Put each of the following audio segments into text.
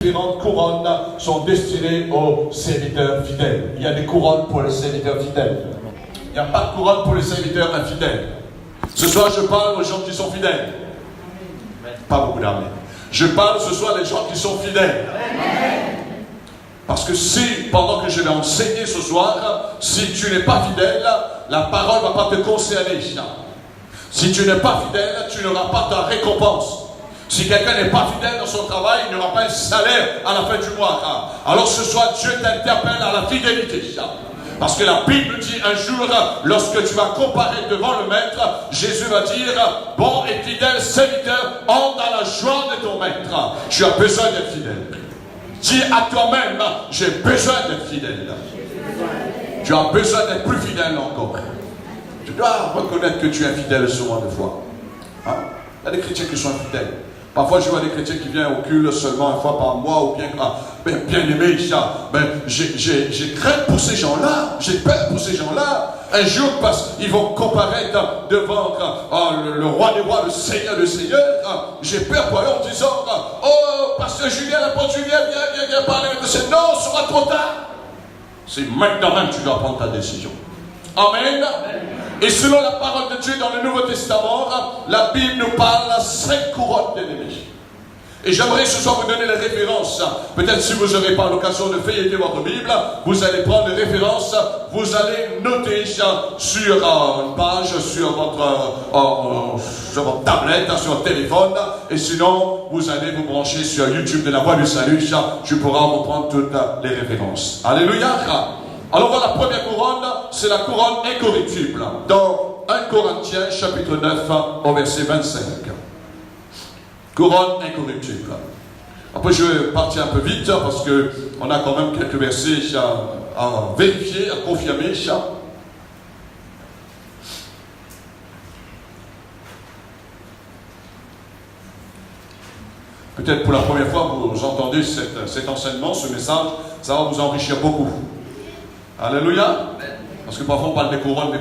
Différentes couronnes sont destinées aux serviteurs fidèles. Il y a des couronnes pour les serviteurs fidèles. Il n'y a pas de couronne pour les serviteurs infidèles. Ce soir, je parle aux gens qui sont fidèles. Pas beaucoup d'armées. Je parle ce soir des gens qui sont fidèles. Parce que si, pendant que je vais enseigner ce soir, si tu n'es pas fidèle, la parole ne va pas te concerner. Si tu n'es pas fidèle, tu n'auras pas ta récompense. Si quelqu'un n'est pas fidèle dans son travail, il n'aura pas un salaire à la fin du mois. Alors ce soir, Dieu t'interpelle à la fidélité. Parce que la Bible dit un jour, lorsque tu vas comparer devant le maître, Jésus va dire, bon et fidèle serviteur, entre dans la joie de ton maître. Tu as besoin d'être fidèle. Dis à toi-même, j'ai besoin d'être fidèle. Tu as besoin d'être plus fidèle encore. Tu dois reconnaître que tu es infidèle souvent de fois. Hein? Il y a des chrétiens qui sont infidèles. Parfois, je vois des chrétiens qui viennent au culte seulement une fois par mois, ou bien aimé, j'ai crainte pour ces gens-là, j'ai peur pour ces gens-là. Un jour, parce qu'ils vont comparaître devant le roi des rois, le Seigneur des seigneurs. J'ai peur pour eux en disant, oh, pasteur Julien, l'apôtre Julien, viens parler avec eux. Non, ce sera trop tard. C'est maintenant même que tu dois prendre ta décision. Amen. Et selon la parole de Dieu dans le Nouveau Testament, la Bible nous parle de 5 couronnes d'ennemis. Et j'aimerais ce soir vous donner les références. Peut-être si vous n'aurez pas l'occasion de feuilleter votre Bible, vous allez prendre les références, vous allez noter sur une page, sur votre tablette, sur votre téléphone, et sinon, vous allez vous brancher sur YouTube de la Voix du Salut, tu pourras reprendre toutes les références. Alléluia. Alors voilà, la première couronne, c'est la couronne incorruptible. Dans 1 Corinthiens, chapitre 9, au verset 25. Couronne incorruptible. Après, je vais partir un peu vite, parce qu'on a quand même quelques versets à vérifier, à confirmer. Peut-être pour la première fois, vous entendez cet enseignement, ce message, ça va vous enrichir beaucoup. Alléluia. Parce que parfois on parle des couronnes,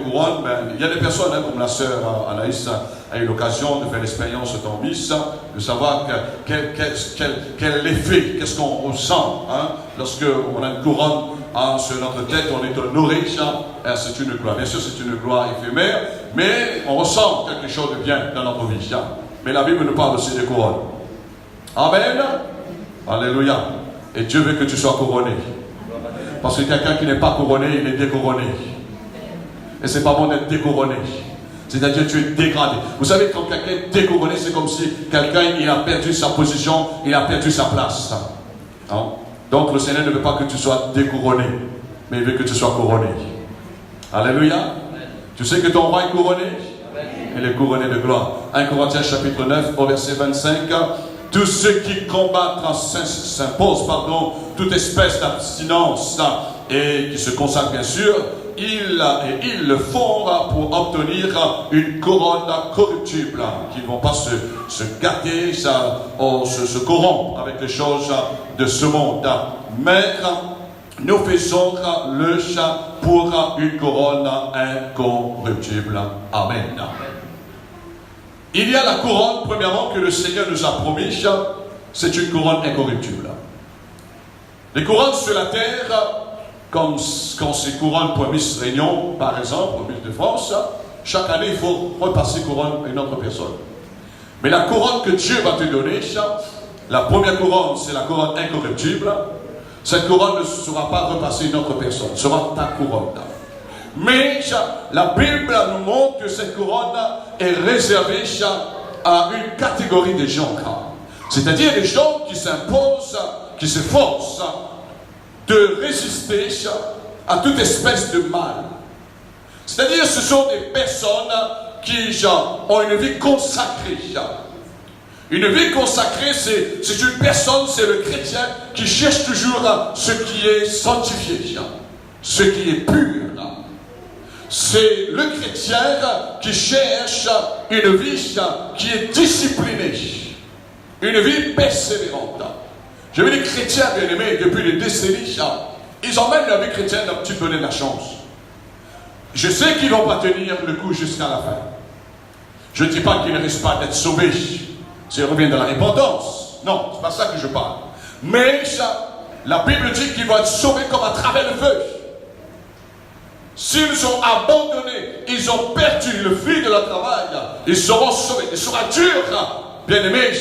il y a des personnes, comme la sœur Anaïs a eu l'occasion de faire l'expérience dans Miss, de savoir quel est l'effet, qu'est-ce qu'on sent, lorsque on a une couronne sur notre tête, on est honoré, c'est une gloire. Bien sûr, c'est une gloire éphémère, mais on ressent quelque chose de bien dans notre vie. Mais la Bible nous parle aussi des couronnes. Amen. Alléluia. Et Dieu veut que tu sois couronné. Parce que quelqu'un qui n'est pas couronné, il est découronné. Et c'est pas bon d'être découronné. C'est-à-dire que tu es dégradé. Vous savez, quand quelqu'un est découronné, c'est comme si quelqu'un il a perdu sa position, il a perdu sa place. Hein? Donc le Seigneur ne veut pas que tu sois découronné, mais il veut que tu sois couronné. Alléluia. Tu sais que ton roi est couronné? Il est couronné de gloire. 1 Corinthiens chapitre 9, au verset 25. Tous ceux qui combattent s'imposent, toute espèce d'abstinence et qui se consacrent bien sûr, ils le font pour obtenir une couronne corruptible, qui ne vont pas se gâter, se corrompre avec les choses de ce monde. Mais nous faisons le chant pour une couronne incorruptible. Amen. Il y a la couronne, premièrement, que le Seigneur nous a promis, c'est une couronne incorruptible. Les couronnes sur la terre, comme quand ces couronnes pour Miss Réunion, par exemple, pour Miss de France, chaque année, il faut repasser couronne à une autre personne. Mais la couronne que Dieu va te donner, la première couronne, c'est la couronne incorruptible. Cette couronne ne sera pas repassée à une autre personne, ce sera ta couronne. Mais la Bible nous montre que cette couronne est réservée à une catégorie de gens. C'est-à-dire des gens qui s'imposent, qui s'efforcent de résister à toute espèce de mal. C'est-à-dire ce sont des personnes qui ont une vie consacrée. Une vie consacrée, c'est une personne, c'est le chrétien qui cherche toujours ce qui est sanctifié, ce qui est pur. C'est le chrétien qui cherche une vie qui est disciplinée, une vie persévérante. J'ai vu des chrétiens bien-aimés depuis des décennies, ils emmènent leur vie chrétienne un petit peu de la chance. Je sais qu'ils ne vont pas tenir le coup jusqu'à la fin. Je ne dis pas qu'ils ne risquent pas d'être sauvés s'ils reviennent de la repentance. Non, c'est pas ça que je parle. Mais la Bible dit qu'ils vont être sauvés comme à travers le feu. S'ils ont abandonné, ils ont perdu le fil de leur travail, ils seront sauvés. Il sera dur, bien aimé.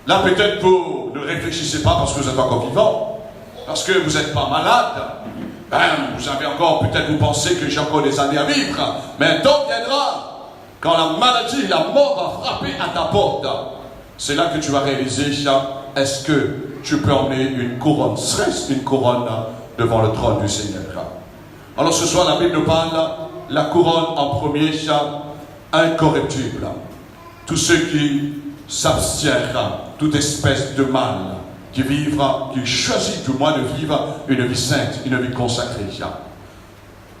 Là, peut-être vous ne réfléchissez pas parce que vous êtes encore vivant, parce que vous n'êtes pas malade. Vous avez encore, peut-être vous pensez que j'ai encore des années à vivre. Mais un temps viendra, quand la maladie, la mort va frapper à ta porte. C'est là que tu vas réaliser, est-ce que tu peux emmener une couronne, serait-ce une couronne devant le trône du Seigneur. Alors ce soir, la Bible nous parle, la couronne en premier, incorruptible. Tous ceux qui s'abstiennent, toute espèce de mal, qui vivent, qui choisissent du moins de vivre une vie sainte, une vie consacrée.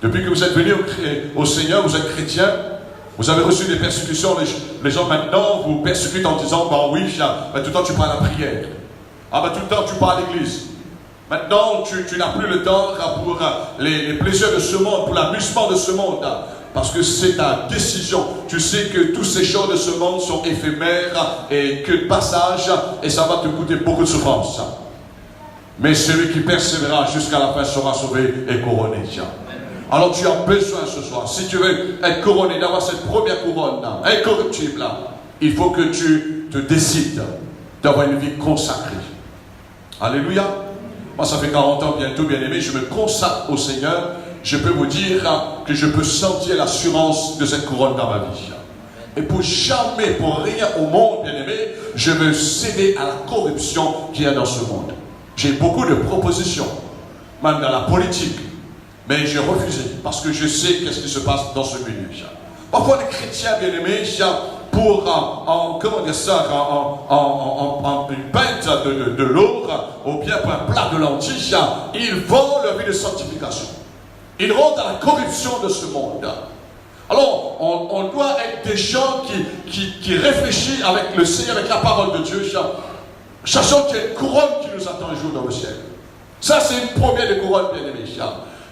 Depuis que vous êtes venus au Seigneur, vous êtes chrétien, vous avez reçu des persécutions, les gens maintenant vous persécutent en disant, oui, tout le temps tu parles à la prière. Tout le temps tu parles à l'église. Maintenant, tu n'as plus le temps pour les plaisirs de ce monde, pour l'amusement de ce monde. Parce que c'est ta décision. Tu sais que toutes ces choses de ce monde sont éphémères et que de passage, et ça va te coûter beaucoup de souffrance. Mais celui qui persévérera jusqu'à la fin sera sauvé et couronné. Alors tu as besoin ce soir, si tu veux être couronné, d'avoir cette première couronne incorruptible, il faut que tu te décides d'avoir une vie consacrée. Alléluia. Moi, ça fait 40 ans bientôt, bien aimé, je me consacre au Seigneur. Je peux vous dire que je peux sentir l'assurance de cette couronne dans ma vie. Et pour jamais, pour rien au monde, bien aimé, je veux céder à la corruption qu'il y a dans ce monde. J'ai beaucoup de propositions, même dans la politique, mais j'ai refusé parce que je sais qu'est-ce qui se passe dans ce milieu. Parfois, les chrétiens, bien aimés, pour comment dire ça, une pinte de l'eau, ou bien pour un plat de lentilles, ils vont leur vie de sanctification. Ils rentrent dans la corruption de ce monde. Alors, on doit être des gens qui réfléchissent avec le Seigneur, avec la parole de Dieu, sachant qu'il y a une couronne qui nous attend un jour dans le ciel. Ça, c'est une première des couronnes, bien aimés.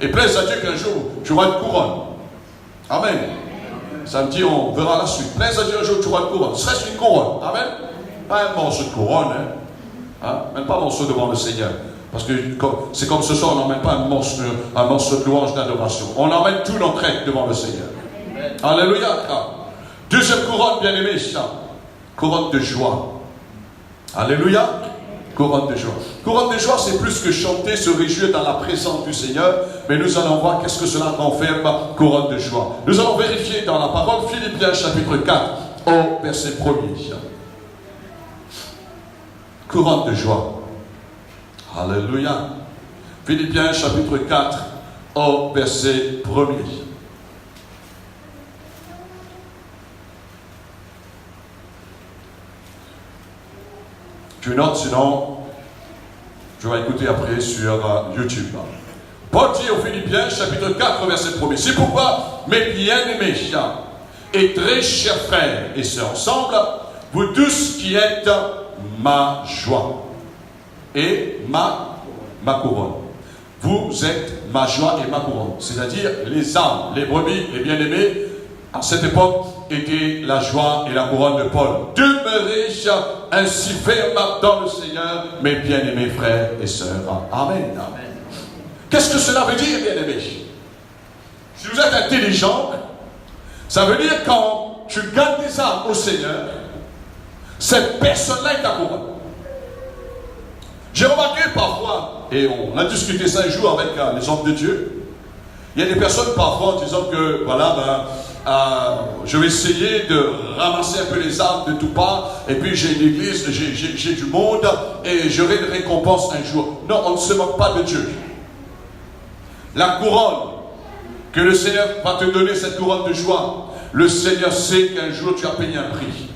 Et plaise à Dieu qu'un jour, tu auras une couronne. Amen. Samedi, on verra la suite. Plaise à Dieu un jour, tu auras une couronne. Serait-ce une couronne? Amen. Pas un morceau de couronne, même pas un morceau devant le Seigneur. Parce que c'est comme ce soir, on n'emmène pas un morceau de louange d'adoration. On emmène tout notre être devant le Seigneur. Amen. Alléluia. Deuxième couronne, bien aimé, couronne de joie. Alléluia. Couronne de joie. Couronne de joie, c'est plus que chanter, se réjouir dans la présence du Seigneur. Mais nous allons voir qu'est-ce que cela renferme, couronne de joie. Nous allons vérifier dans la parole Philippiens chapitre 4, au verset 1er. Couronne de joie. Alléluia. Philippiens chapitre 4, au verset 1er. Tu notes, sinon, je vais écouter après sur YouTube. Paul dit aux Philippiens, chapitre 4, verset 1er. C'est pourquoi, mes bien-aimés et très chers frères et sœurs ensemble, vous tous qui êtes ma joie et ma couronne. Vous êtes ma joie et ma couronne. C'est-à-dire les âmes, les brebis, les bien-aimés, à cette époque, était la joie et la couronne de Paul. Demeurez ainsi ferme dans le Seigneur, mes bien-aimés frères et sœurs. Amen. Amen. Qu'est-ce que cela veut dire, bien-aimés? Si vous êtes intelligent, ça veut dire quand tu gagnes des âmes au Seigneur, cette personne-là est ta couronne. J'ai remarqué parfois, et on a discuté ça un jour avec les hommes de Dieu, il y a des personnes parfois en disant que, voilà, je vais essayer de ramasser un peu les âmes de tout part, et puis j'ai une église, j'ai du monde, et j'aurai une récompense un jour. Non, on ne se moque pas de Dieu. La couronne que le Seigneur va te donner, cette couronne de joie, le Seigneur sait qu'un jour tu as payé un prix.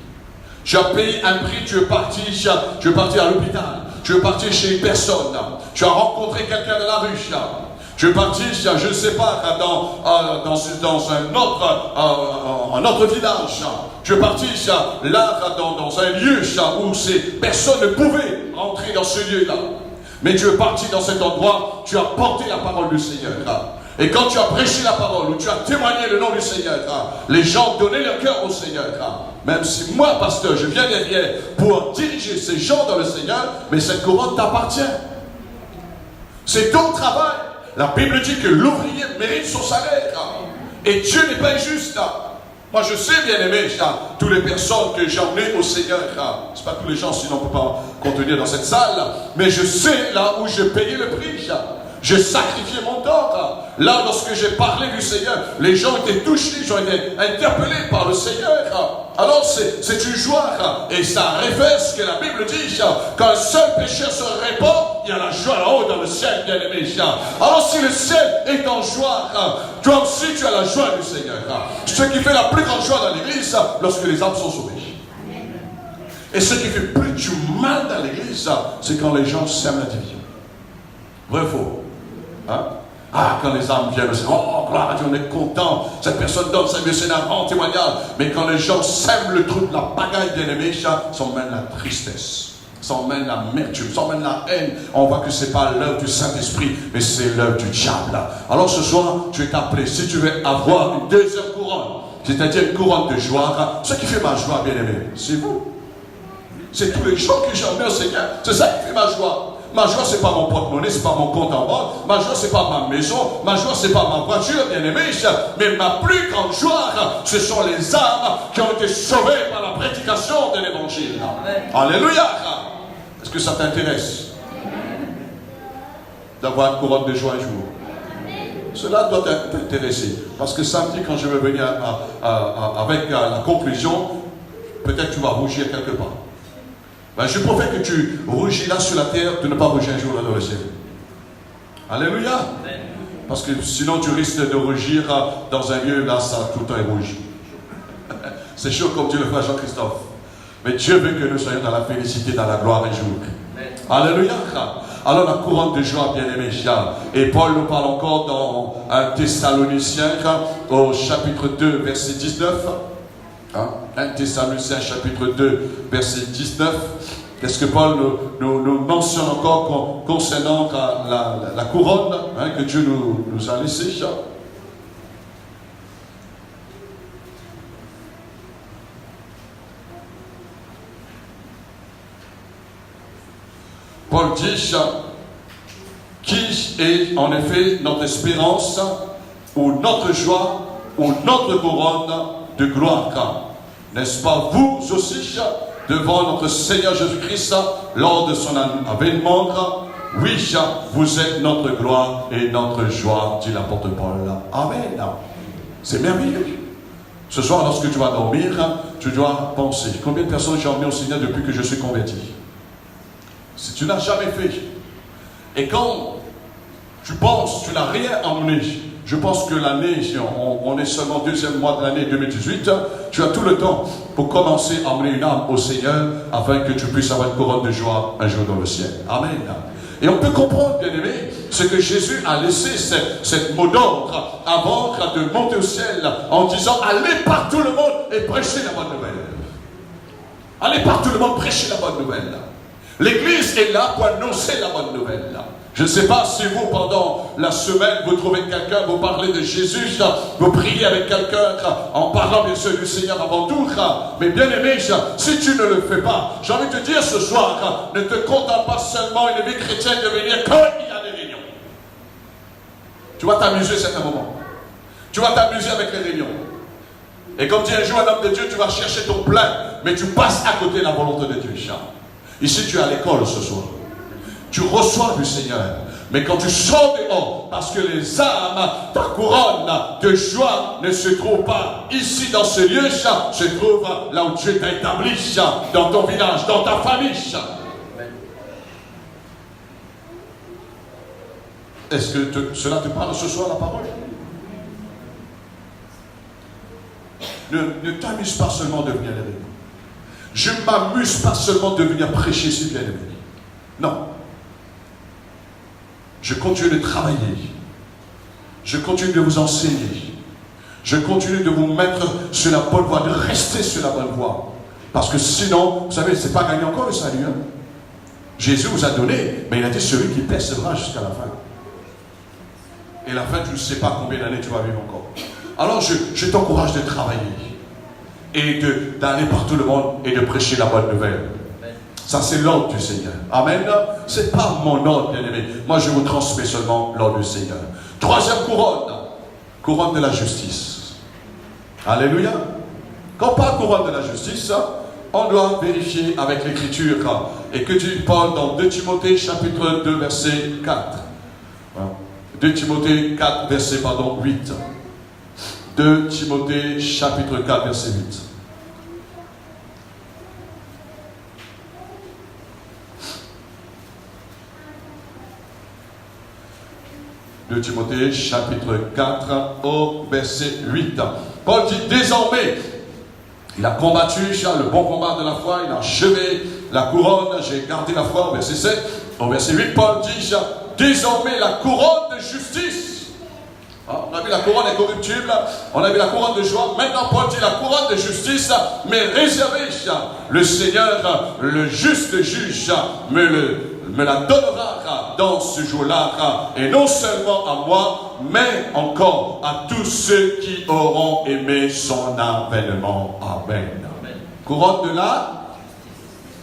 Tu as payé un prix, tu es parti à l'hôpital, tu es parti chez une personne, tu as rencontré quelqu'un dans la rue, tu es parti, je ne sais pas, dans un autre village. Tu es parti là, dans un lieu où ces personnes ne pouvaient rentrer dans ce lieu-là. Mais tu es parti dans cet endroit, tu as porté la parole du Seigneur. Et quand tu as prêché la parole, ou tu as témoigné le nom du Seigneur, les gens donnaient leur cœur au Seigneur. Même si moi, pasteur, je viens derrière pour diriger ces gens dans le Seigneur, mais cette couronne t'appartient. C'est ton travail. La Bible dit que l'ouvrier mérite son salaire. Et Dieu n'est pas injuste. Moi, je sais, bien aimé, toutes les personnes que j'ai emmenées au Seigneur, ce n'est pas tous les gens, sinon on ne peut pas contenir dans cette salle, mais je sais là où j'ai payé le prix. J'ai sacrifié mon temps. Là, lorsque j'ai parlé du Seigneur, les gens étaient touchés, ils ont été interpellés par le Seigneur. Alors, c'est une joie. Et ça révèle ce que la Bible dit. Quand un seul pécheur se répand, il y a la joie là-haut dans le ciel, bien aimé. Alors, si le ciel est en joie, toi aussi, tu as la joie du Seigneur. Ce qui fait la plus grande joie dans l'église, lorsque les âmes sont sauvées. Et ce qui fait plus du mal dans l'église, c'est quand les gens sèment la division. Vrai ou faux? Quand les âmes viennent, oh, gloire à Dieu, on est content. Cette personne donne sa vie, c'est un grand témoignage. Mais quand les gens sèment le truc, la pagaille, bien aimé, ça emmène la tristesse, ça emmène l'amertume, ça emmène la haine. On voit que ce n'est pas l'œuvre du Saint-Esprit, mais c'est l'œuvre du diable. Alors ce soir, tu es appelé, si tu veux avoir une deuxième couronne, c'est-à-dire une couronne de joie, ce qui fait ma joie, bien aimé, c'est vous. C'est tous les gens que j'ai emmenés au Seigneur. C'est ça qui fait ma joie. Ma joie, ce n'est pas mon porte-monnaie, ce n'est pas mon compte en banque. Ma joie, ce n'est pas ma maison. Ma joie, ce n'est pas ma voiture, bien aimé. Mais ma plus grande joie, ce sont les âmes qui ont été sauvées par la prédication de l'évangile. Alléluia. Est-ce que ça t'intéresse d'avoir une couronne de joie un jour? Cela doit t'intéresser. Parce que samedi, quand je vais venir avec la conclusion, peut-être tu vas rougir quelque part. Ben, je préfère que tu rougis là sur la terre, de ne pas rougir un jour là dans le ciel. Alléluia. Parce que sinon tu risques de rougir dans un lieu, là ça tout le temps est rouge. C'est chaud comme Dieu le fait à Jean-Christophe. Mais Dieu veut que nous soyons dans la félicité, dans la gloire un jour. Alléluia. Alors la couronne de joie, bien aimé, et Paul nous parle encore dans 1 Thessaloniciens au chapitre 2, verset 19. 1 Thessaloniciens chapitre 2 verset 19. Qu'est-ce que Paul nous mentionne encore concernant la couronne que Dieu nous a laissée? Paul dit qui est en effet notre espérance ou notre joie ou notre couronne de gloire. N'est-ce pas vous aussi, devant notre Seigneur Jésus-Christ, lors de son avènement? Oui, vous êtes notre gloire et notre joie, dit l'apôtre Paul. Amen. C'est merveilleux. Ce soir, lorsque tu vas dormir, tu dois penser. Combien de personnes j'ai emmené au Seigneur depuis que je suis converti? Si tu n'as jamais fait, et quand tu penses, tu n'as rien emmené, je pense que l'année, on est seulement au deuxième mois de l'année 2018, tu as tout le temps pour commencer à emmener une âme au Seigneur afin que tu puisses avoir une couronne de joie un jour dans le ciel. Amen. Et on peut comprendre, bien aimé, ce que Jésus a laissé cette mot d'ordre avant de monter au ciel en disant allez par tout le monde et prêchez la bonne nouvelle. Allez par tout le monde, prêchez la bonne nouvelle. L'église est là pour annoncer la bonne nouvelle. Je ne sais pas si vous, pendant la semaine, vous trouvez quelqu'un, vous parlez de Jésus, vous priez avec quelqu'un en parlant bien sûr du Seigneur avant tout. Mais bien aimé, si tu ne le fais pas, j'ai envie de te dire ce soir, ne te contente pas seulement une vie chrétienne de venir quand il y a des réunions. Tu vas t'amuser certains moments. Tu vas t'amuser avec les réunions. Et comme dit un jour un homme de Dieu, tu vas chercher ton plein, mais tu passes à côté de la volonté de Dieu. Ici, tu es à l'école ce soir. Tu reçois du Seigneur. Mais quand tu sors dehors, parce que les âmes, ta couronne de joie ne se trouve pas ici dans ce lieu, se trouve là où Dieu t'a établi, dans ton village, dans ta famille. Est-ce que cela te parle ce soir, la parole? Ne t'amuse pas seulement de venir avec nous. Je ne m'amuse pas seulement de venir prêcher si bien aimé. Non. Je continue de travailler. Je continue de vous enseigner. Je continue de vous mettre sur la bonne voie, de rester sur la bonne voie. Parce que sinon, vous savez, ce n'est pas gagné encore le salut. Jésus vous a donné, mais il a dit celui qui persévérera jusqu'à la fin. et la fin, tu ne sais pas combien d'années tu vas vivre encore. Alors, je t'encourage de travailler et d'aller partout le monde et de prêcher la bonne nouvelle. Ça, c'est l'ordre du Seigneur. Amen. Ce n'est pas mon ordre, bien-aimé. Moi, je vous transmets seulement l'ordre du Seigneur. Troisième couronne. Couronne de la justice. Alléluia. Quand on parle couronne de la justice, on doit vérifier avec l'écriture. Et que Dieu parle dans 2 Timothée chapitre 2 verset 4. 2 Timothée 4 verset 8. 2 Timothée chapitre 4 verset 8. De Timothée, chapitre 4, au verset 8. Paul dit, désormais, il a combattu le bon combat de la foi, il a achevé la couronne, j'ai gardé la foi, au verset 7. Au verset 8, Paul dit, désormais, la couronne de justice. On a vu la couronne incorruptible, on a vu la couronne de joie. Maintenant, Paul dit, la couronne de justice m'est réservée. Le Seigneur, le juste juge, me la donnera dans ce jour-là, et non seulement à moi, mais encore à tous ceux qui auront aimé son avènement. Amen. Amen. Couronne de la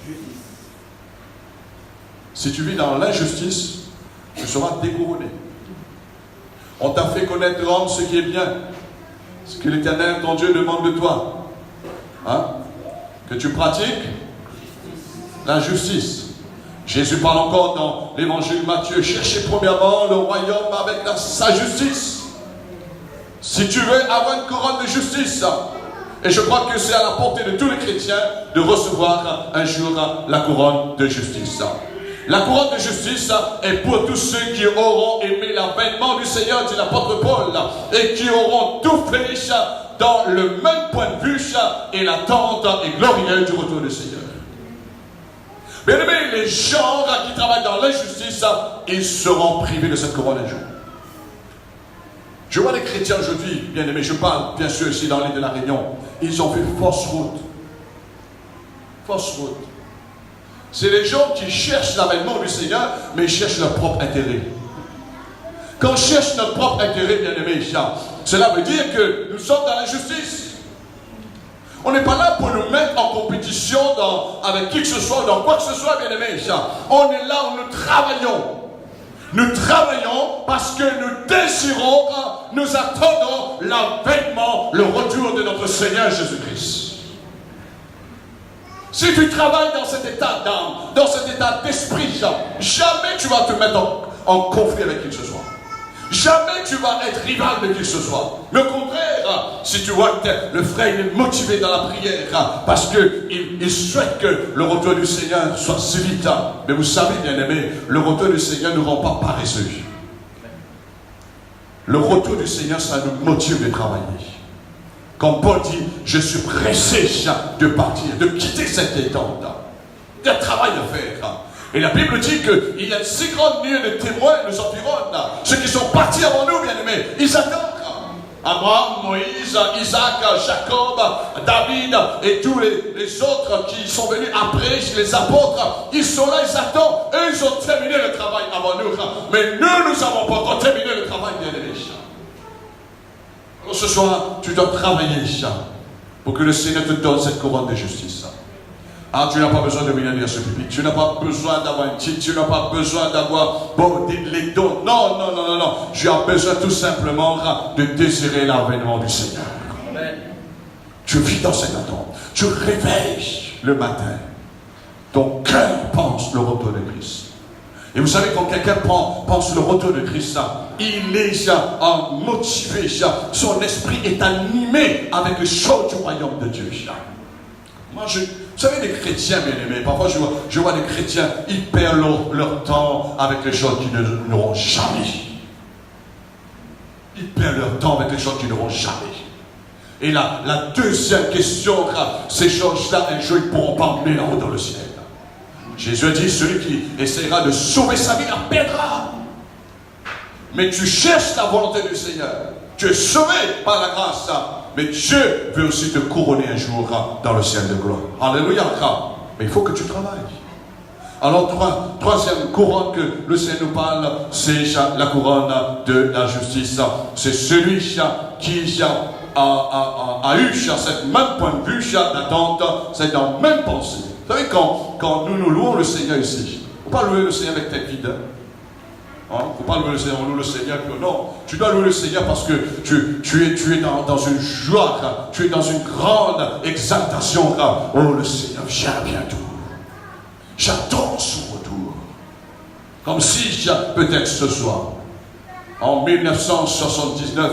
justice. Si tu vis dans l'injustice, tu seras découronné. On t'a fait connaître, homme, ce qui est bien, ce que l'Éternel, ton Dieu, demande de toi. Que tu pratiques la justice. Jésus parle encore dans l'évangile de Matthieu. Cherchez premièrement le royaume avec sa justice. Si tu veux avoir une couronne de justice, et je crois que c'est à la portée de tous les chrétiens de recevoir un jour la couronne de justice. La couronne de justice est pour tous ceux qui auront aimé l'avènement du Seigneur, dit l'apôtre Paul, et qui auront tout fait dans le même point de vue et l'attente et glorieuse du retour du Seigneur. Bien aimé, les gens qui travaillent dans l'injustice, ils seront privés de cette couronne un jour. Je vois les chrétiens aujourd'hui, bien aimés, je parle bien sûr ici dans l'île de la Réunion, ils ont fait fausse route. Fausse route. C'est les gens qui cherchent l'avènement du Seigneur, mais ils cherchent leur propre intérêt. Quand on cherche notre propre intérêt, bien aimé, cela veut dire que nous sommes dans l'injustice. On n'est pas là pour nous mettre en compétition avec qui que ce soit, dans quoi que ce soit, bien aimé. On est là où nous travaillons. Nous travaillons parce que nous désirons, nous attendons l'avènement, le retour de notre Seigneur Jésus-Christ. Si tu travailles dans cet état d'âme, dans cet état d'esprit, jamais tu vas te mettre en conflit avec qui que ce soit. Jamais tu vas être rival de qui que ce soit. Le contraire, si tu vois que le frère il est motivé dans la prière parce qu'il souhaite que le retour du Seigneur soit si vite. Mais vous savez, bien aimé, le retour du Seigneur ne rend pas paresseux. Le retour du Seigneur, ça nous motive de travailler. Comme Paul dit, je suis pressé de partir, de quitter cette détente. Il y a un travail à faire. Et la Bible dit qu'il y a une si grande nuée de témoins nous environnent. Ceux qui sont partis avant nous, bien aimés, ils attendent. Abraham, Moïse, Isaac, Jacob, David et tous les autres qui sont venus après, les apôtres, ils sont là, ils attendent. Eux, ils ont terminé le travail avant nous. Mais nous n'avons pas encore terminé le travail, bien aimés. Alors ce soir, tu dois travailler pour que le Seigneur te donne cette couronne de justice. Tu n'as pas besoin de venir à ce pupitre. Tu n'as pas besoin d'avoir un titre. Tu n'as pas besoin d'avoir les dons. Non. Tu as besoin tout simplement de désirer l'avènement du Seigneur. Amen. Tu vis dans cette attente. Tu réveilles le matin. Ton cœur pense le retour de Christ. Et vous savez, quand quelqu'un pense le retour de Christ, il est motivé. Son esprit est animé avec les choses du royaume de Dieu. Moi, vous savez, les chrétiens, bien aimés, parfois je vois des chrétiens, ils perdent leur temps avec les choses qui n'auront jamais. Ils perdent leur temps avec les choses qui n'auront jamais. Et la deuxième question, ces choses-là, un jour, ils ne pourront pas emmener là-haut dans le ciel. Jésus a dit, celui qui essaiera de sauver sa vie, la perdra. Mais tu cherches la volonté du Seigneur. Tu es sauvé par la grâce. Mais Dieu veut aussi te couronner un jour dans le ciel de gloire. Alléluia. Mais il faut que tu travailles. Alors, troisième couronne que le Seigneur nous parle, c'est la couronne de la justice. C'est celui qui a eu ce même point de vue d'attente, c'est dans la même pensée. Vous savez, quand nous louons le Seigneur ici, il ne faut pas louer le Seigneur avec tête vide. Il ne faut pas louer le Seigneur, on loue le Seigneur. Non, tu dois louer le Seigneur parce que tu es dans une joie, tu es dans une grande exaltation. Oh, le Seigneur vient bientôt. J'attends son retour. Comme si, peut-être ce soir, en 1979,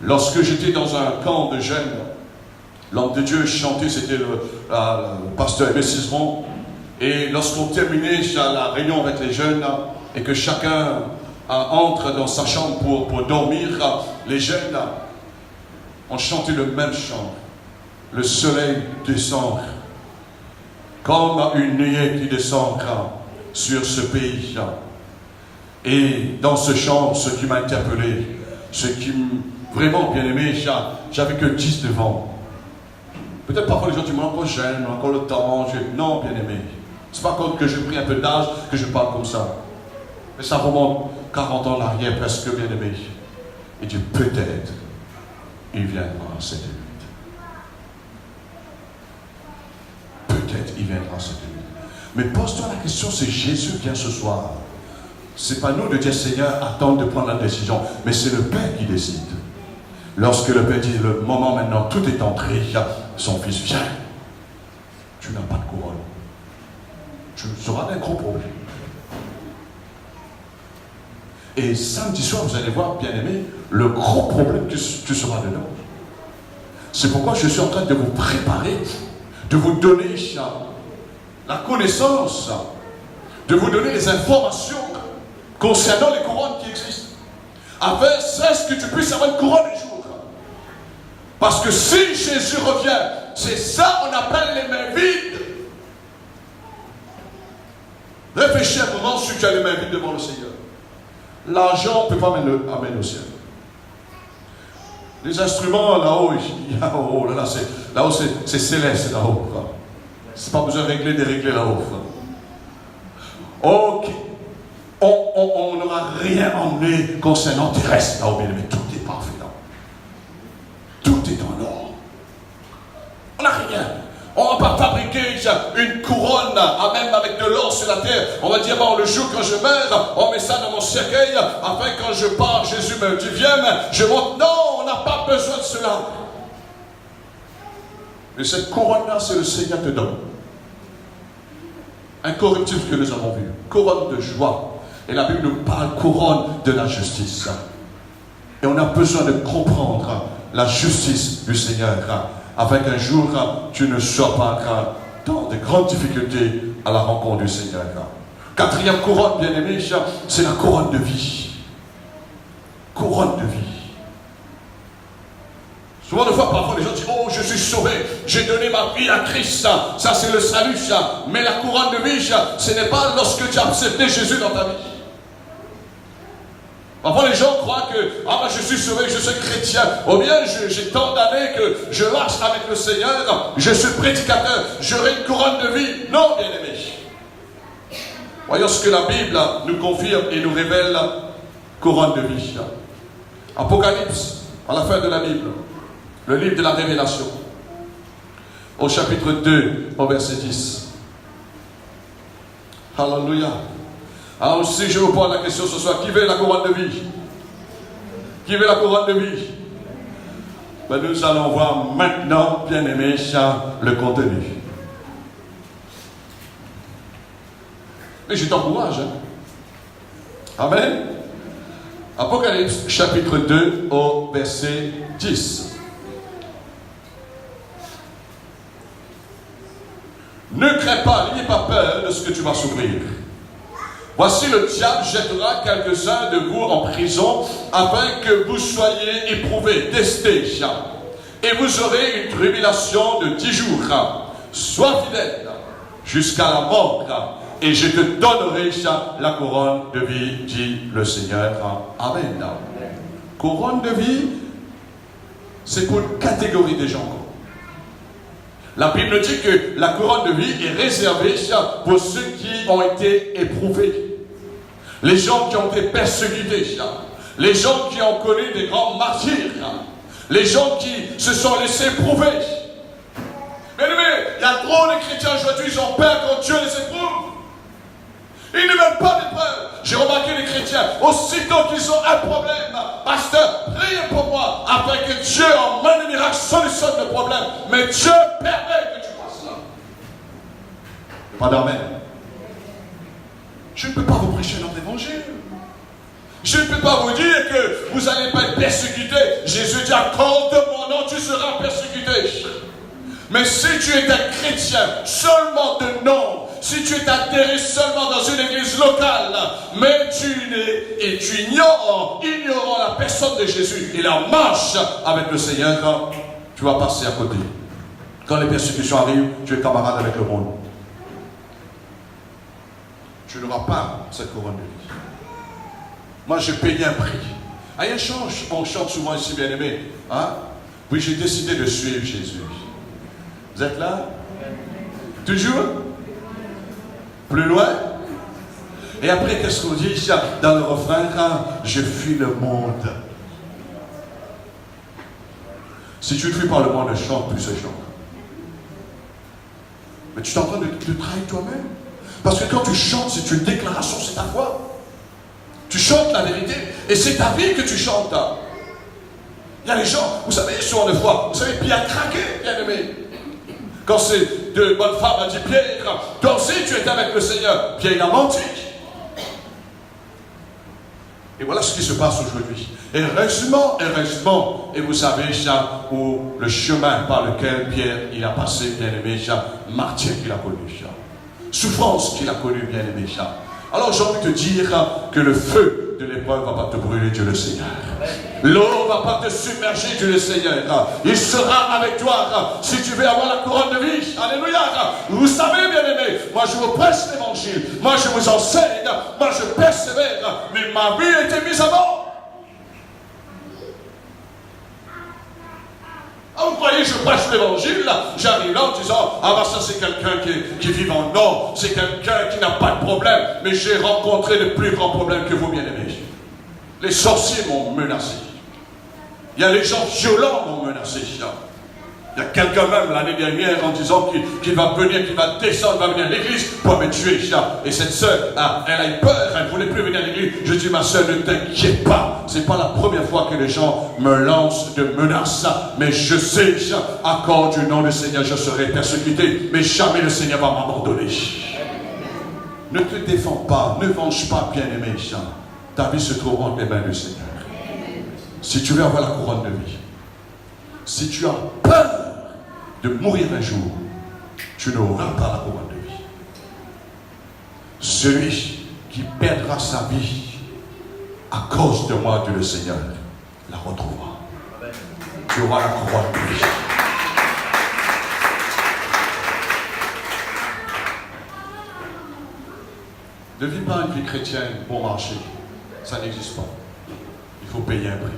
lorsque j'étais dans un camp de jeunes, l'homme de Dieu chantait, c'était le pasteur Aimé Cizeron. Et lorsqu'on terminait la réunion avec les jeunes et que chacun entre dans sa chambre pour dormir, les jeunes, on chantait le même chant. Le soleil descend comme une nuée qui descend sur ce pays. Et dans ce chant, ce qui m'a interpellé, ce qui m'a vraiment bien aimé, j'avais que 19 ans. Peut-être parfois les gens disent, encore jeune, encore le temps. Non, bien aimé. C'est pas comme que j'ai pris un peu d'âge que je parle comme ça. Mais ça remonte 40 ans en arrière, presque, bien aimé. Et dit, peut-être, il viendra cette nuit. Peut-être il viendra cette nuit. Mais pose-toi la question, c'est Jésus qui vient ce soir. C'est pas nous de dire, Seigneur, attends de prendre la décision. Mais c'est le Père qui décide. Lorsque le Père dit, le moment maintenant, tout est entré, son fils vient. Tu n'as pas de couronne. Tu seras un gros problème. Et samedi soir, vous allez voir, bien aimé, le gros problème que tu seras dedans. C'est pourquoi je suis en train de vous préparer, de vous donner la connaissance, de vous donner les informations concernant les couronnes qui existent. Afin, c'est ce que tu puisses avoir une couronne un jour. Parce que si Jésus revient, c'est ça qu'on appelle les mains vides. Réfléchis un moment si tu as les mains vides devant le Seigneur. L'argent ne peut pas amener au ciel. Les instruments là-haut, là-haut c'est céleste là-haut. C'est pas besoin de régler, dérégler là-haut. Ok. On n'aura rien emmené concernant terrestre là-haut, mais tout est parfait là. Tout est en or. On n'a rien. On ne va pas fabriquer une couronne, même avec de l'or sur la terre. On va dire, bon, le jour quand je meurs, on met ça dans mon cercueil, afin quand je pars, Jésus me dit, viens, je monte. Non, on n'a pas besoin de cela. Mais cette couronne-là, c'est le Seigneur te donne. Incorruptible que nous avons vu. Couronne de joie. Et la Bible nous parle couronne de la justice. Et on a besoin de comprendre la justice du Seigneur, afin qu'un jour, tu ne sois pas dans de grandes difficultés à la rencontre du Seigneur. Quatrième couronne, bien aimé, c'est la couronne de vie. Couronne de vie. Souvent de fois, parfois, les gens disent, oh, je suis sauvé, j'ai donné ma vie à Christ, ça c'est le salut, mais la couronne de vie, ce n'est pas lorsque tu as accepté Jésus dans ta vie. Parfois les gens croient que, je suis sauvé, je suis chrétien, ou bien j'ai tant d'années que je marche avec le Seigneur, je suis prédicateur, j'aurai une couronne de vie. Non, bien aimé. Voyons ce que la Bible nous confirme et nous révèle, couronne de vie. Apocalypse, à la fin de la Bible, le livre de la Révélation, au chapitre 2, au verset 10. Alléluia. Alors si je vous pose la question ce soir, qui veut la couronne de vie? Qui veut la couronne de vie? Ben, nous allons voir maintenant, bien aimé, le contenu. Mais je t'encourage. Amen. Apocalypse, chapitre 2, au verset 10. Ne crains pas, n'ayez pas peur de ce que tu vas souffrir. Voici le diable jettera quelques-uns de vous en prison afin que vous soyez éprouvés, testés, et vous aurez une tribulation de 10 jours. Sois fidèle jusqu'à la mort, et je te donnerai la couronne de vie, dit le Seigneur. Amen. Couronne de vie, c'est pour une catégorie des gens. La Bible dit que la couronne de vie est réservée pour ceux qui ont été éprouvés. Les gens qui ont été persécutés. Les gens qui ont connu des grands martyrs. Les gens qui se sont laissés éprouver. Mais il y a trop de chrétiens aujourd'hui, ils ont peur quand Dieu les éprouve. Ils ne veulent pas d'épreuve. J'ai remarqué les chrétiens, aussitôt qu'ils ont un problème, pasteur, priez pour moi, afin que Dieu, en main de miracle, solutionne le problème. Mais Dieu permet que tu fasses ça. Pas d'amen. Je ne peux pas vous prêcher notre évangile. Je ne peux pas vous dire que vous n'allez pas être persécuté. Jésus dit, à cause de mon nom, tu seras persécuté. Mais si tu es un chrétien seulement de nom, si tu es atterri seulement dans une église locale, mais tu ignores la personne de Jésus et la marche avec le Seigneur, tu vas passer à côté. Quand les persécutions arrivent, tu es camarade avec le monde. Tu n'auras pas cette couronne de vie. Moi, j'ai payé un prix. Ah, on chante souvent ici, bien aimé. Hein? Oui, j'ai décidé de suivre Jésus. Vous êtes là? Toujours? Plus loin? Et après, qu'est-ce qu'on dit dans le refrain? Je fuis le monde. Si tu fuis par le monde, ne chante plus ce chant. Mais tu es en train de trahir toi-même. Parce que quand tu chantes, c'est une déclaration, c'est ta foi. Tu chantes la vérité et c'est ta vie que tu chantes. Il y a les gens, vous savez, souvent de foi, vous savez, Pierre a craqué, bien aimé. Quand ces deux bonnes femmes a dit, Pierre, toi aussi tu étais avec le Seigneur. Pierre, il a menti. Et voilà ce qui se passe aujourd'hui. Heureusement, et vous savez, où le chemin par lequel Pierre, il a passé, bien aimé, martyr qu'il a connu, souffrance qu'il a connue, bien aimé. Alors j'ai envie de te dire que le feu de l'épreuve ne va pas te brûler, Dieu le Seigneur. L'eau ne va pas te submerger, Dieu le Seigneur. Il sera avec toi si tu veux avoir la couronne de vie. Alléluia. Vous savez, bien aimé, moi je vous prêche l'évangile, moi je vous enseigne, moi je persévère, mais ma vie a été mise à mort. Ah, vous croyez que je prêche l'évangile, j'arrive là en disant, ah bah ça c'est quelqu'un qui vit en or, c'est quelqu'un qui n'a pas de problème, mais j'ai rencontré de plus grands problèmes que vous, bien aimés. Les sorciers m'ont menacé. Il y a les gens violents m'ont menacé. Il y a quelqu'un même l'année dernière en disant qu'il va venir, qu'il va descendre, va venir à l'église pour me tuer. Et cette sœur, elle a eu peur, elle ne voulait plus venir à l'église. Je dis, ma sœur, ne t'inquiète pas. Ce n'est pas la première fois que les gens me lancent de menaces. Mais je sais, à cause du nom du Seigneur, je serai persécuté. Mais jamais le Seigneur va m'abandonner. Ne te défends pas, ne venge pas, bien-aimé. Ta vie se trouve entre les mains du Seigneur. Si tu veux avoir la couronne de vie, si tu as peur de mourir un jour, tu n'auras pas la couronne de vie. Celui qui perdra sa vie à cause de moi, Dieu le Seigneur, la retrouvera. Tu auras la couronne de vie. Ne vis pas une vie chrétienne bon marché. Ça n'existe pas. Il faut payer un prix.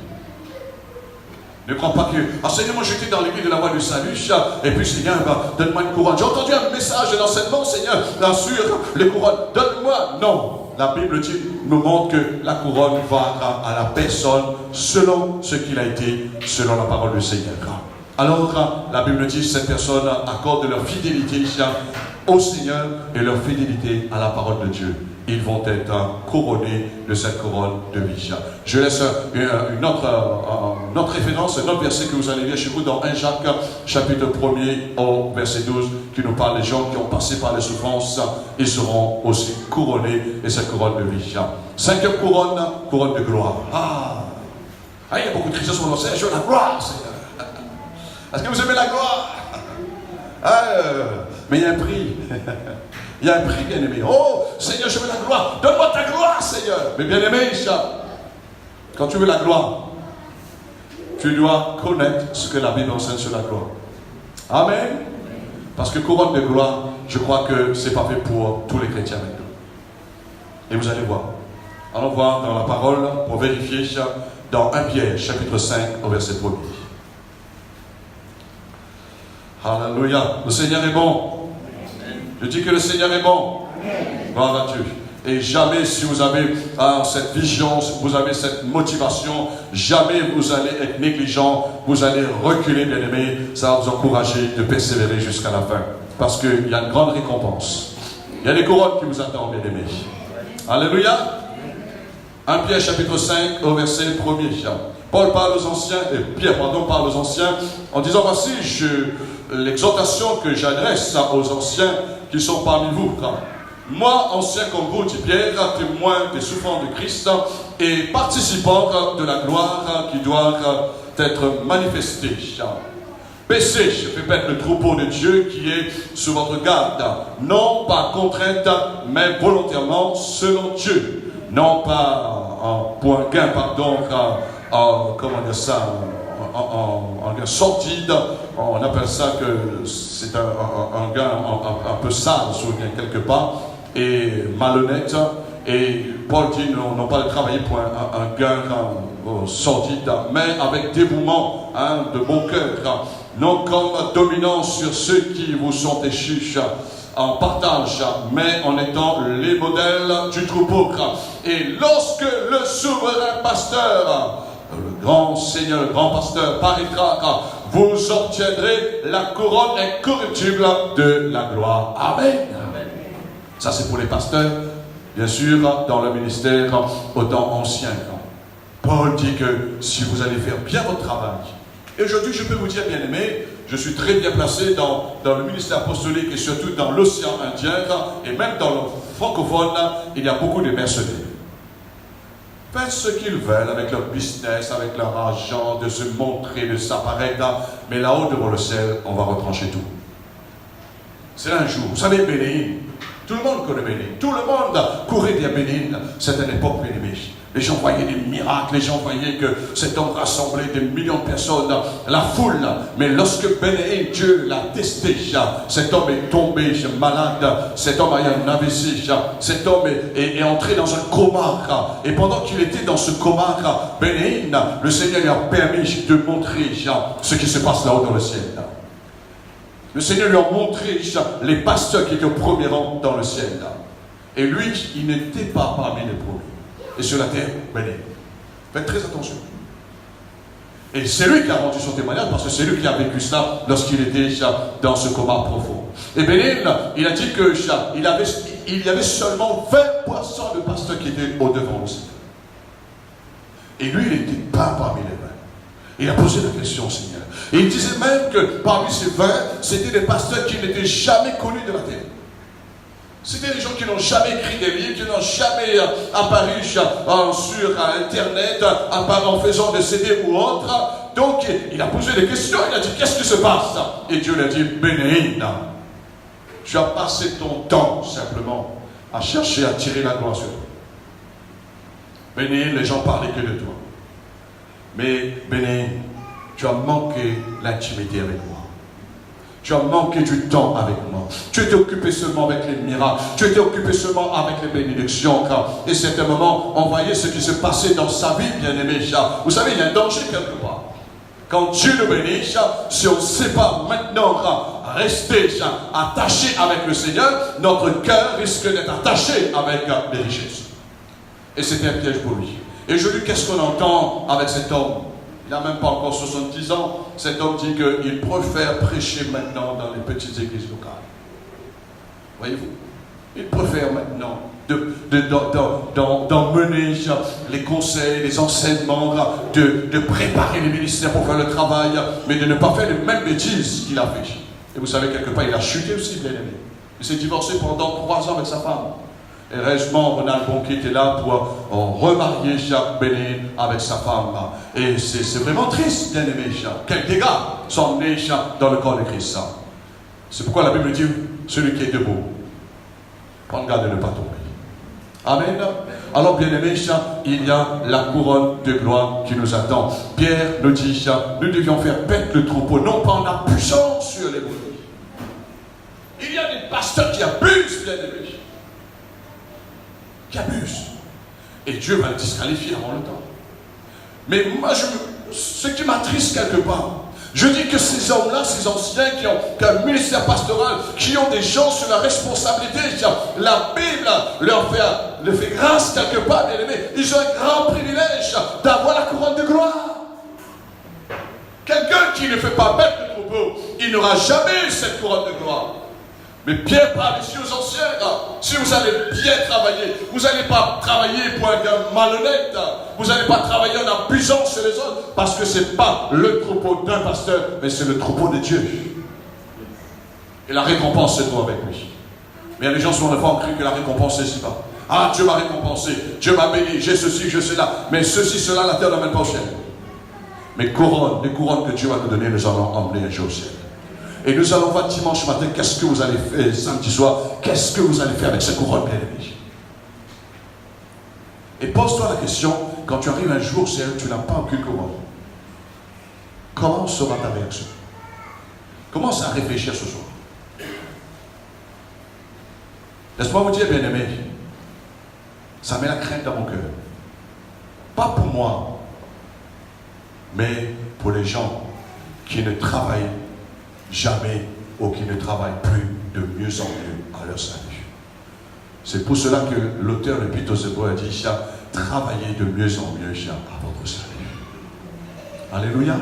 Ne crois pas que, ah Seigneur, moi j'étais dans l'église de la voie du salut, et puis Seigneur, donne-moi une couronne. J'ai entendu un message d'enseignement, Seigneur, bien sûr, les couronnes, donne-moi. Non, la Bible nous montre que la couronne va à la personne selon ce qu'il a été, selon la parole du Seigneur. Alors, la Bible dit que cette personne accorde leur fidélité au Seigneur et leur fidélité à la parole de Dieu. Ils vont être couronnés de cette couronne de vie. Je laisse une autre référence, un autre verset que vous allez lire chez vous dans 1 Jacques, chapitre 1er au verset 12, qui nous parle des gens qui ont passé par les souffrances. Ils seront aussi couronnés de cette couronne de vie. Cinquième couronne, couronne de gloire. Il y a beaucoup de chrétiens qui sont lancés, je veux la gloire, Seigneur. Est-ce que vous aimez la gloire? Mais il y a un prix. Il y a un prix, bien aimé. Oh, Seigneur, je veux la gloire. Donne-moi ta gloire, Seigneur. Mais bien aimé, quand tu veux la gloire, tu dois connaître ce que la Bible enseigne sur la gloire. Amen. Parce que couronne de gloire, je crois que ce n'est pas fait pour tous les chrétiens maintenant. Et vous allez voir. Allons voir dans la parole pour vérifier dans 1 Pierre, chapitre 5, au verset 1er. Alléluia. Le Seigneur est bon. Je dis que le Seigneur est bon. Gloire à Dieu. Et jamais, si vous avez cette vigilance, vous avez cette motivation, jamais vous allez être négligent, vous allez reculer, bien-aimés. Ça va vous encourager de persévérer jusqu'à la fin. Parce qu'il y a une grande récompense. Il y a des couronnes qui vous attendent, bien-aimés. Alléluia. 1 Pierre chapitre 5 au verset 1er. Paul parle aux anciens, Pierre parle aux anciens en disant, voici l'exhortation que j'adresse aux anciens qui sont parmi vous. Moi, ancien comme vous, dit Pierre, témoin des souffrances de Christ et participant de la gloire qui doit être manifestée. Paissez, je répète, le troupeau de Dieu qui est sous votre garde, non par contrainte, mais volontairement selon Dieu, non pas pour un gain, comment dire ça, en gain sortide, on appelle ça que c'est un gain un peu sale, quelque part, et malhonnête. Et Paul dit non pas de travailler pour un gain sordide, mais avec dévouement de bon cœur, non comme dominant sur ceux qui vous sont échus en partage, mais en étant les modèles du troupeau. Et lorsque le souverain pasteur, le grand Seigneur, le grand pasteur paraîtra, vous obtiendrez la couronne incorruptible de la gloire. Amen. Amen. Ça c'est pour les pasteurs, bien sûr, dans le ministère au temps ancien. Paul dit que si vous allez faire bien votre travail, et aujourd'hui je peux vous dire, bien aimé, je suis très bien placé dans le ministère apostolique et surtout dans l'océan Indien, et même dans le francophone, il y a beaucoup de mercenaires. Faites ce qu'ils veulent avec leur business, avec leur argent, de se montrer, de s'apparaître, mais là-haut devant le ciel, on va retrancher tout. C'est un jour. Vous savez, Bénin, tout le monde connaît Bénin. Tout le monde courait vers Bénin. C'est une époque bénémique. Les gens voyaient des miracles, les gens voyaient que cet homme rassemblait des millions de personnes, la foule. Mais lorsque Bénin, Dieu l'a testé, cet homme est tombé malade, cet homme a eu un AVC, cet homme est entré dans un coma. Et pendant qu'il était dans ce coma, Bénin, le Seigneur lui a permis de montrer ce qui se passe là-haut dans le ciel. Le Seigneur lui a montré les pasteurs qui étaient au premier rang dans le ciel. Et lui, il n'était pas parmi les premiers. Et sur la terre, béni. Faites très attention. Et c'est lui qui a rendu son témoignage parce que c'est lui qui a vécu ça lorsqu'il était dans ce coma profond. Et Bénin, il a dit qu'il y avait seulement 20% de pasteurs qui étaient au devant aussi. Et lui, il n'était pas parmi les 20. Il a posé la question au Seigneur. Et il disait même que parmi ces 20, c'était des pasteurs qui n'étaient jamais connus de la terre. C'était des gens qui n'ont jamais écrit des livres, qui n'ont jamais apparu sur Internet, en faisant des CD ou autre. Donc, il a posé des questions, il a dit, qu'est-ce qui se passe? Et Dieu lui a dit, Bénéine, tu as passé ton temps simplement à chercher à tirer la gloire sur toi. Bénéine, les gens parlaient que de toi. Mais Bénéine, tu as manqué l'intimité avec moi. Tu as manqué du temps avec moi. Tu étais occupé seulement avec les miracles. Tu étais occupé seulement avec les bénédictions. Et c'est un moment, on voyait ce qui se passait dans sa vie, bien-aimé. Vous savez, il y a un danger quelque part. Quand Dieu nous bénit, si on ne sait pas maintenant rester attaché avec le Seigneur, notre cœur risque d'être attaché avec les richesses. Et c'était un piège pour lui. Et je lui dis, qu'est-ce qu'on entend avec cet homme? Il n'a même pas encore 70 ans. Cet homme dit qu'il préfère prêcher maintenant dans les petites églises locales. Voyez-vous? Il préfère maintenant d'emmener les conseils, les enseignements, de préparer les ministères pour faire le travail, mais de ne pas faire les mêmes bêtises qu'il a fait. Et vous savez, quelque part, il a chuté aussi, bien aimé. Il s'est divorcé pendant 3 ans avec sa femme. Et heureusement, Ronald Bonki était là pour remarier Jacques Bénin avec sa femme. Et c'est vraiment triste, bien aimé. Quels dégâts sont nés dans le corps de Christ. C'est pourquoi la Bible dit, celui qui est debout, prends garde de ne pas tomber. Amen. Alors, bien aimé, il y a la couronne de gloire qui nous attend. Pierre nous dit, nous devions faire paître le troupeau, non pas en appuyant sur les brebis. Il y a des pasteurs qui abusent, bien aimé. Qui abuse. Et Dieu va le disqualifier avant le temps. Mais moi, ce qui m'attriste quelque part, Je dis que ces hommes-là, ces anciens qui ont un ministère pastoral, qui ont des gens sur la responsabilité, la Bible leur fait grâce quelque part, bien aimé. Ils ont un grand privilège d'avoir la couronne de gloire. Quelqu'un qui ne fait pas mettre le troupeau, il n'aura jamais cette couronne de gloire. Mais Pierre parle ici aux anciens, si vous allez bien travailler, vous n'allez pas travailler pour un gars malhonnête, vous n'allez pas travailler en abusant sur les autres, parce que ce n'est pas le troupeau d'un pasteur, mais c'est le troupeau de Dieu. Et la récompense, c'est toi avec lui. Mais il y a des gens qui sont fois cru que la récompense, c'est ici-bas. Ah, Dieu m'a récompensé, Dieu m'a béni, j'ai ceci, j'ai cela, mais ceci, cela, la terre n'amène pas au ciel. Mais les couronnes que Dieu va nous donner, nous allons emmener un jour au ciel. Et nous allons voir dimanche matin, qu'est-ce que vous allez faire, samedi soir, qu'est-ce que vous allez faire avec ces couronnes, bien aimés. Et pose-toi la question, quand tu arrives un jour au ciel, tu n'as pas aucune couronne. Comment sera ta réaction? Commence à réfléchir ce soir. Laisse-moi vous dire, bien aimé, ça met la crainte dans mon cœur. Pas pour moi, mais pour les gens qui ne travaillent jamais ou qui ne travaillent plus de mieux en mieux à leur salut. C'est pour cela que l'auteur de l'Épître aux Hébreux a dit, travaillez de mieux en mieux à votre salut. Alléluia.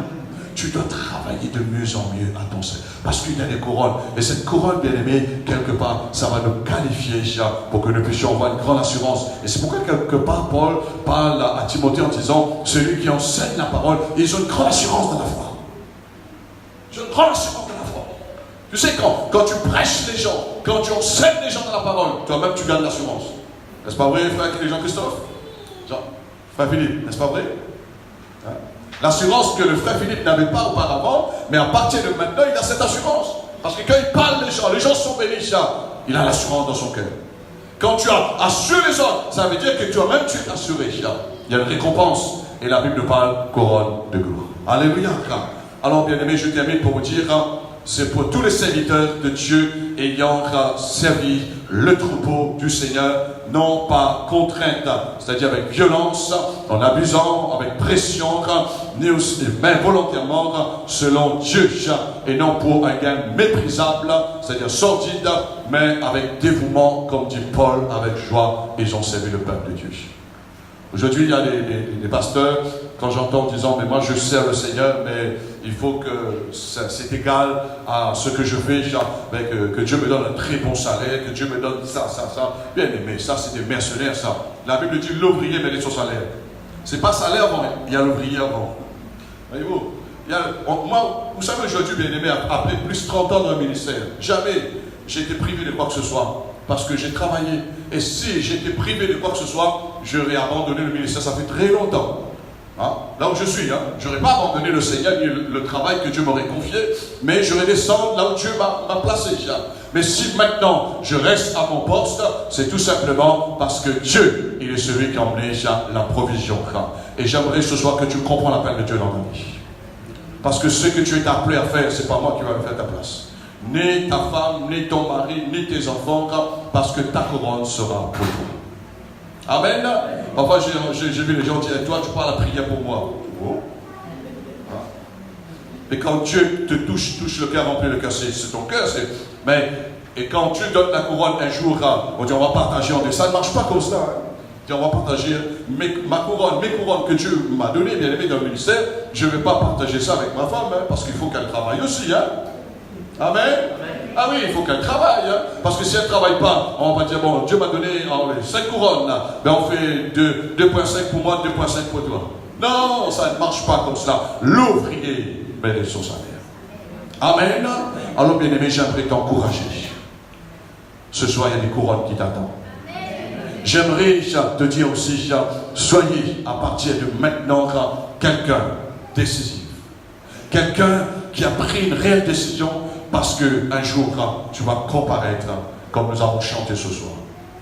Tu dois travailler de mieux en mieux à ton salut. Parce qu'il y a des couronnes. Et cette couronne, bien aimée, quelque part, ça va nous qualifier pour que nous puissions avoir une grande assurance. Et c'est pourquoi quelque part, Paul parle à Timothée en disant, celui qui enseigne la parole, ils ont une grande assurance dans la foi. Ils ont une grande assurance dans la foi. Tu sais, quand tu prêches les gens, quand tu enseignes les gens dans la parole, toi-même, tu gagnes l'assurance. N'est-ce pas vrai, frère Jean-Christophe? Frère Philippe, n'est-ce pas vrai? Hein? L'assurance que le frère Philippe n'avait pas auparavant, mais à partir de maintenant, il a cette assurance. Parce que quand il parle les gens sont bénis, il a l'assurance dans son cœur. Quand tu as assuré les autres, ça veut dire que toi-même tu es assuré. Il y a une récompense. Et la Bible parle couronne de gloire. Alléluia. Alors, bien aimé, je termine pour vous dire, c'est pour tous les serviteurs de Dieu ayant servi le troupeau du Seigneur, non pas contrainte, c'est-à-dire avec violence, en abusant, avec pression, mais volontairement, selon Dieu, et non pour un gain méprisable, c'est-à-dire sordide, mais avec dévouement, comme dit Paul, avec joie, ils ont servi le peuple de Dieu. Aujourd'hui, il y a des pasteurs, quand j'entends disant, mais moi je sers le Seigneur, mais il faut que c'est égal à ce que je fais, que Dieu me donne un très bon salaire, que Dieu me donne ça. Bien aimé, ça c'est des mercenaires, ça. La Bible dit l'ouvrier mérite son salaire. C'est pas salaire avant, il y a l'ouvrier avant. Voyez-vous, moi, vous savez, aujourd'hui, bien aimé, après plus de 30 ans dans le ministère, jamais j'ai été privé de quoi que ce soit. Parce que j'ai travaillé. Et si j'étais privé de quoi que ce soit, j'aurais abandonné le ministère. Ça fait très longtemps. Là où je suis, je n'aurais pas abandonné le Seigneur ni le travail que Dieu m'aurait confié, mais j'aurais descendu là où Dieu m'a placé. Mais si maintenant je reste à mon poste, c'est tout simplement parce que Dieu, il est celui qui a emmené la provision. Et j'aimerais ce soir que tu comprends l'appel de Dieu dans ta vie. Parce que ce que tu es appelé à faire, ce n'est pas moi qui vais le faire à ta place. Ni ta femme, ni ton mari, ni tes enfants, parce que ta couronne sera pour toi. Amen. Parfois, j'ai vu les gens dire, toi, tu parles la prière pour moi. Oh. Et quand Dieu te touche le cœur, remplit le cœur, c'est ton cœur. Mais, et quand tu donnes la couronne un jour, on dit, on va partager en deux. Ça ne marche pas comme ça. On va partager mes couronnes que Dieu m'a données, bien aimé, dans le ministère. Je ne vais pas partager ça avec ma femme, parce qu'il faut qu'elle travaille aussi. Amen. Ah oui, il faut qu'elle travaille. Parce que si elle ne travaille pas, on va dire, bon, Dieu m'a donné 5 couronnes. Ben on fait 2,5 pour moi, 2,5 pour toi. Non, ça ne marche pas comme cela. L'ouvrier mérite son salaire. Amen. Alors, bien aimé, j'aimerais t'encourager. Ce soir, il y a des couronnes qui t'attendent. J'aimerais te dire aussi, soyez à partir de maintenant quelqu'un décisif. Quelqu'un qui a pris une réelle décision parce qu'un jour, tu vas comparaître comme nous avons chanté ce soir.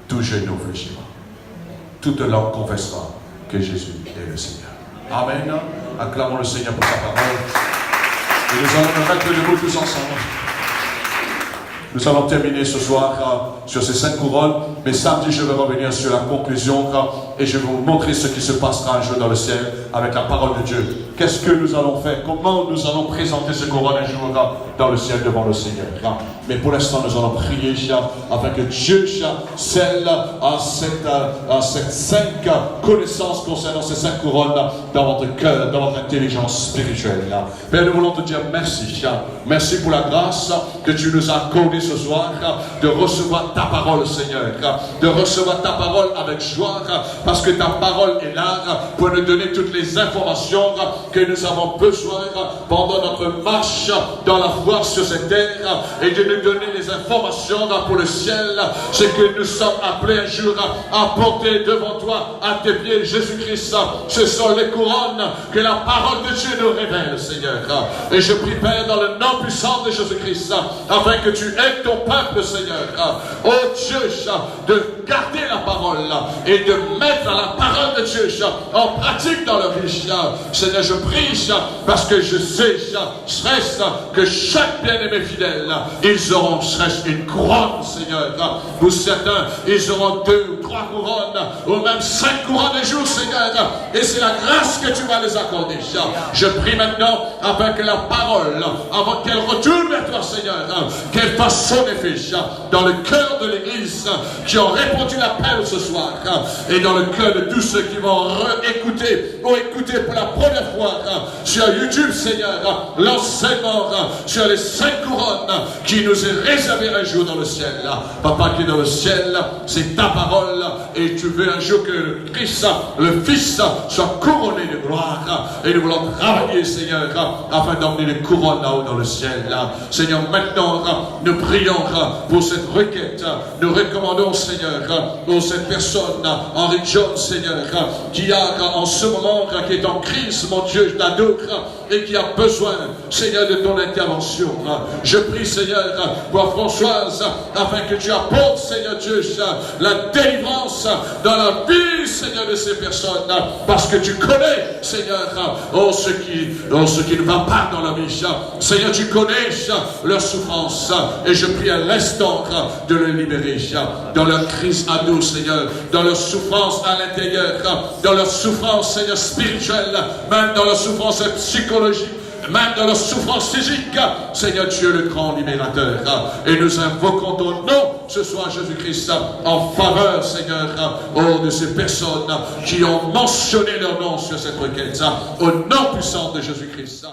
Tout genou fléchira. Toute langue confessera que Jésus est le Seigneur. Amen. Acclamons le Seigneur pour sa parole. Et nous allons nous mettre debout tous ensemble. Nous allons terminer ce soir sur ces 5 couronnes, mais samedi je vais revenir sur la conclusion et je vais vous montrer ce qui se passera un jour dans le ciel avec la parole de Dieu. qu'est-ce que nous allons faire, comment nous allons présenter ce couronne un jour dans le ciel devant le Seigneur. Mais pour l'instant, nous allons prier afin que Dieu scelle à cette 5 connaissances concernant ces 5 couronnes dans votre cœur, dans votre intelligence spirituelle. Père, nous voulons te dire merci. Merci pour la grâce que tu nous as accordée ce soir de recevoir ta parole, Seigneur, de recevoir ta parole avec joie, parce que ta parole est là pour nous donner toutes les informations que nous avons besoin pendant notre marche dans la foi sur cette terre, et de nous donner les informations pour le ciel, c'est que nous sommes appelés un jour à porter devant toi, à tes pieds, Jésus-Christ. Ce sont les couronnes que la parole de Dieu nous révèle, Seigneur. Et je prie, Père, dans le nom puissant de Jésus-Christ, afin que tu aides ton peuple, Seigneur, oh Dieu, de garder la parole et de mettre la parole de Dieu en pratique dans leur vie. Seigneur, je prie parce que je sais, que chaque bien-aimé fidèle, ils auront une couronne, Seigneur. Pour certains, ils auront 2 ou 3 couronnes, ou même 5 couronnes un jour, Seigneur. Et c'est la grâce que tu vas les accorder. Je prie maintenant afin que la parole, avant qu'elle retourne vers toi, Seigneur, qu'elle fasse son effet dans le cœur de l'Église qui ont répondu l'appel ce soir, et dans le cœur de tous ceux qui vont réécouter ou écouter pour la première fois sur YouTube, Seigneur, l'enseignement sur les 5 couronnes qui nous est réservé un jour dans le ciel. Papa qui est dans le ciel, c'est ta parole, et tu veux un jour que le Christ, le Fils, soit couronné de gloire, et nous voulons travailler, Seigneur, afin d'emmener les couronnes là-haut dans le ciel. Seigneur, maintenant, nous prions pour cette requête. Nous recommandons, Seigneur, pour cette personne, Henry John, Seigneur, qui a en ce moment, qui est en crise, mon Dieu, d'adore, et qui a besoin, Seigneur, de ton intervention. Je prie, Seigneur, pour Françoise, afin que tu apportes, Seigneur Dieu, la délivrance dans la vie, Seigneur, de ces personnes, parce que tu connais, Seigneur, ce qui ne va pas dans la vie. Seigneur, tu connais leur souffrance, et je prie à l'instant de les libérer dans leur crise à nous, Seigneur, dans leur souffrance à l'intérieur, dans leur souffrance, Seigneur, spirituelle, même dans leur souffrance psychologique, même dans leur souffrance physique. Seigneur, tu es le grand libérateur, et nous invoquons ton nom ce soir, Jésus-Christ, en faveur, Seigneur, de ces personnes qui ont mentionné leur nom sur cette requête, au nom puissant de Jésus-Christ.